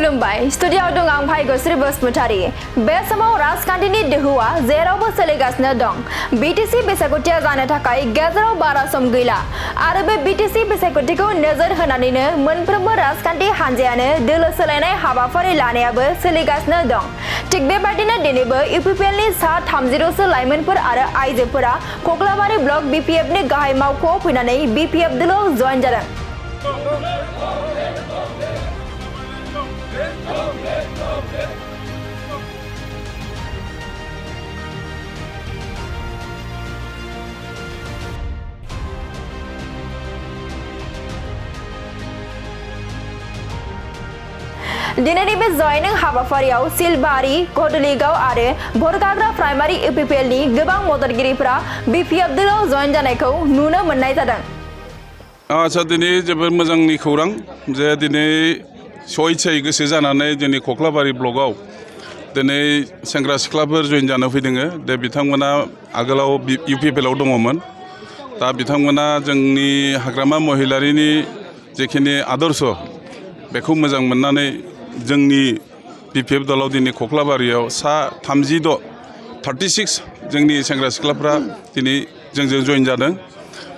खुलुमबाय स्टुडियोआव दं आं भाग्यश्री बसुमतारी बे समाव राजखान्थिनि दोहौआ जेरावबो सोलिगासिनो दं बिटिसि बिसायख'थिया जानो थाखाय गेजेराव बारा सम गैला आरो बे बिटिसि बिसायख'थिखौ नोजोर होनानैनो मोनफ्रोमबो राजखान्थि हान्जायानो दोलो सोलायनाय हाबाफारि लानायाबो सोलिगासिनो दं थिग बेबायदिनो दिनैबो इउपिपिएलनि सा 30 सो लाइमोनफोर आरो आइजोफोरा कक्लाबारि ब्लक बिपिएफनि गाहाय मावख'आव फैनानै बिपिएफ दोलोआव जयेन जादों। दिनैनि बे जयनिं हाबाफारियाव सिलबारि गदलिगाव आरो भरगाग्रा प्राइमारि इउपिपिएलनि गोबां मददगिरिफोरा बिपिएफ दोलोआव जयेन जानायखौ नुनो मोननाय जादों। आच्छा दिनै जोबोद मोजांनि खौरां जे दिनै सयैसै गोसो जानानै दिनै कक्लाबारि ब्लकआव दिनै सेंग्रा सिख्लाफोर जयेन जानो फैदों दा बिथांमोना आगोलाव इउपिपिएलआव दङमोन दा बिथांमोना जोंनि हाग्रामा महिलारिनि जेखिनि आदर्श बेखौ मोजां मोननानै जोंनि बिपिएफ दलाव दिनै कक्लाबारियाव सा 36 जोंनि सेंग्रा सिख्लाफ्रा दिनै जोंजों जयेन जादों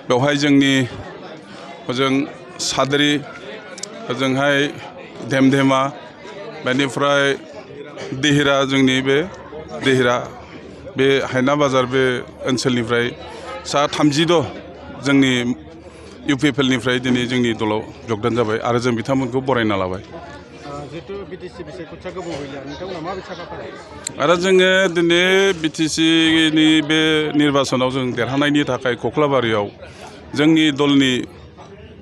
बेवहाय जोंनि ओजों साद्रि ओजोंहाय धेमधेमा बेनिफ्राय देहिरा जोंनि बे देहिरा बे हायना बाजार बे ओनसोलनिफ्राय सा 36 जोंनि इउपिपिएलनिफ्राय दिनै जोंनि दलाव जगदान जाबाय आरो जों बिथांमोनखौ बरायना लाबाय आरो जोङो दिनै बिटिसिनि बे निर्बाचनाव जों देरहानायनि थाखाय कक्लाबारियाव जोंनि दलनि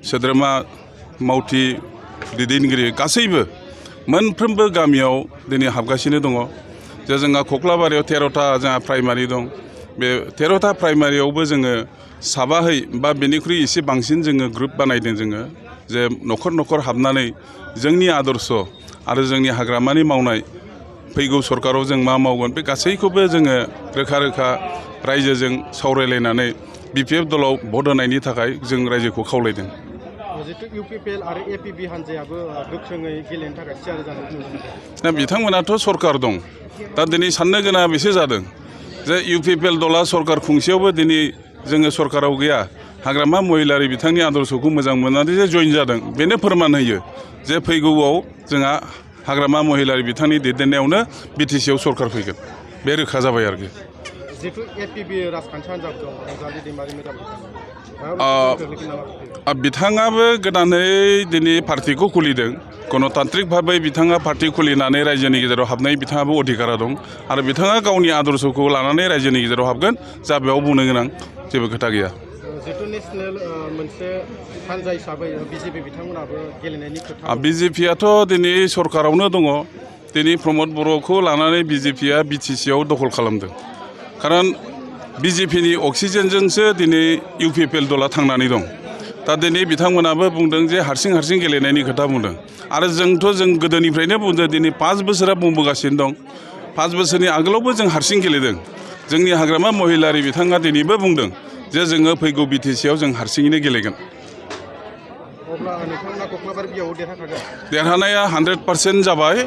सोद्रोमा मावथि दैदेनगिरि गासैबो मोनफ्रोमबो गामियाव दिनै हाबगासिनो दङ जे जोंहा कक्लाबारियाव 13टा जोंहा प्राइमारि दं बे 13टा प्राइमारियावबो जोङो साबाहै बा बेनिख्रुइ एसे बांसिन जोङो ग्रुप बानायदों जोङो जे न'खर न'खर हाबनानै जोंनि आदर्श आरो जोंनि हाग्रामानि मावनाय फैगौ सरकाराव जों मा मावगोन बे गासैखौबो जोङो रोखा रोखा रायजोजों सावरायलायनानै बिपिएफ दलाव भट होनायनि थाखाय जों रायजोखौ खावलायदों। जितु इउपिपिएल आरो एपिबि हान्जायाबो गोख्रोङै गेलेनो थाखाय थियारि जानायखौ नुनो मोनदों। दा बिथांमोनाथ' सरकार दं दा दिनै साननो गोनां बेसो जादों जे इउपिपिएल दला सरकार खुंसेयावबो दिनै जोङो सरकाराव गैया हाग्रामा महिलारि बिथांनि आदर्शखौ मोजां मोननानै जे जयेन जादों बेनो फोरमान होयो जे फैगौआव जोंहा हाग्रामा महिलारि बिथांनि दैदेननायावनो बिटिसिआव सरकार फैगोन बे रोखा जाबाय आरोखि। जितु एपिबि राजखान्थि हान्जा दं रंजालि दैमारि मेदाम बिथाङाबो गोदानै दिनै पार्टिखौ खुलिदों गणतान्त्रिक भाबै बिथाङा पार्टि खुलिनानै रायजोनि गेजेराव हाबनाय बिथाङाबो अधिकारा दं आरो बिथाङा गावनि आदर्शखौ लानानै रायजोनि गेजेराव हाबगोन जा बेयाव बुंनो गोनां जेबो खोथा गैया। जितु नेसनेल मोनसे हान्जा हिसाबै बिजेपि बिथांमोनाबो गेलेनायनि खोथा बिजेपियाथ' दिनै सरकारावनो दङ दिनै प्रमद बर'खौ लानानै बिजेपिया बिटिसिआव दखल खालामदों खारन बिजेपिनि अक्सिजेनजोंसो दिनै इउपिपिएल दला थांनानै दं दा दिनै बिथांमोनाबो बुंदों जे हारसिं गेलेनायनि खोथा बुंदों आरो जों गोदोनिफ्रायनो बुंदों दिनै 5 बोसोरा बुंबोगासिनो दं 5 बोसोरनि आगोलावबो जों हारसिं गेलेदों जोंनि हाग्रामा महिलारि बिथाङा दिनैबो बुंदों जे जोङो फैगौ बिटिसिआव जों हारसिङैनो गेलेगोन। अब्ला नोंथांमोना कक्लाबारि बियाव देरहाखागोन? देरहानाया 100% जाबाय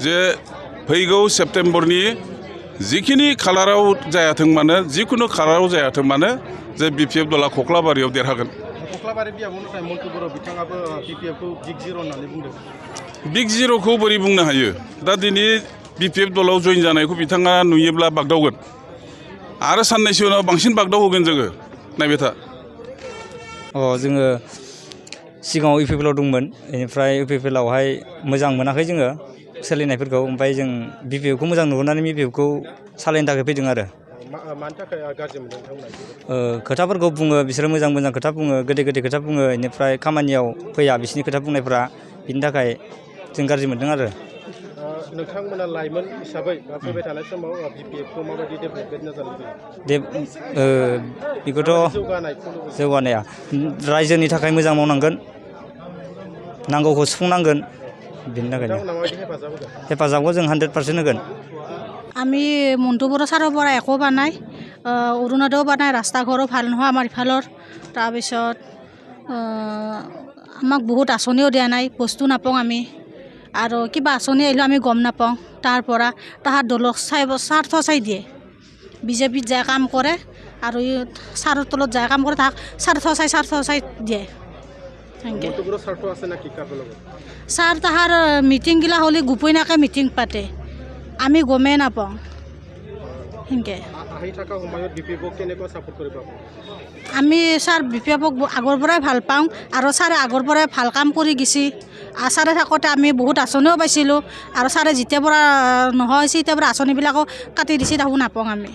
जे फैगौ सेप्तेम्बरनि जिखिनि खालाराव जायाथों मानो जिखुनु खालाराव जायाथों मानो जे बिपिएफ दला कक्लाबारियाव देरहागोन। कक्लाबारि बियावनिफ्राय मन्टु बर' बिथाङाबो बिपिएफखौ बिग जिर' होननानै बुंदों। बिग जिर'खौ बोरै बुंनो हायो दा दिनै बिपिएफ दलाव जयेन जानायखौ बिथाङा नुयोब्ला बागदावगोन आरो साननैसो उनाव बांसिन बागदावहोगोन जोङो नायबाय था। जोङो सिगाङाव इउपिपिएलआव दंमोन बेनिफ्राय इउपिपिएलआवहाय मोजां मोनाखै जोङो सोलिनायफोरखौ ओमफ्राय जों बिपिएफखौ मोजां नुहुरनानै बिपिएफखौ सालायनो थाखाय फैदों आरो। मानि थाखाय गाज्रि मोनदों नोंथांमोना? खोथाफोरखौ बुङो बिसोरो मोजां खोथा बुङो गोदै खोथा बुङो बेनिफ्राय खामानियाव फैया बिसोरनि खोथा बुंनायफ्रा बिनि थाखाय जों गाज्रि मोनदों आरो। नोंथांमोना लाइमोन हिसाबै फैबाय थानाय समाव बिपिएफखौ माबायदि डेभेलपमेन्ट नाजानो बेखौथ' जौगानाया रायजोनि थाखाय मोजां मावनांगोन नांगौखौ सुफुंनांगोन बिनि थाखायनो हेफाजाबखौ जों 100% होगोन। আমি মন্টু বড়ো ছাৰৰ পৰা একো পোৱা নাই অৰুণোদয়ো পোৱা নাই ৰাস্তা ঘৰো ভাল নহয় আমাৰ ইফালৰ তাৰপিছত আমাক বহুত আঁচনিও দিয়া নাই বস্তু নাপাওঁ আমি আৰু কিবা আঁচনি আহিলেও আমি গম নাপাওঁ তাৰ পৰা তাহাৰ দলক স্বাৰ্থ চাই দিয়ে বিজেপিত যায় কাম কৰে আৰু ছাৰৰ তলত যায় কাম কৰে তাক স্বাৰ্থ চাই দিয়ে থেংক ইউ মন্তব্যৰ স্বাৰ্থ আছে না কি কাৰোবাৰ লগত ছাৰ তাহাৰ মিটিংগিলা হ'লে গোপনীয়াকৈ মিটিং পাতে আমি গমেই নাপাওঁ সেনেকৈ আহি থকা সময়ত বিপিএফক কেনেকৈ ছাপোৰ্ট কৰিব আমি ছাৰ বিপিএফক আগৰ পৰাই ভাল পাওঁ আৰু ছাৰে আগৰ পৰাই ভাল কাম কৰি গৈছে ছাৰে থাকোঁতে আমি বহুত আঁচনিও পাইছিলোঁ আৰু ছাৰে যেতিয়াৰ পৰা নোহোৱা হৈছে তেতিয়াৰ পৰা আঁচনিবিলাকো কাটি দিছে তাকো নাপাওঁ আমি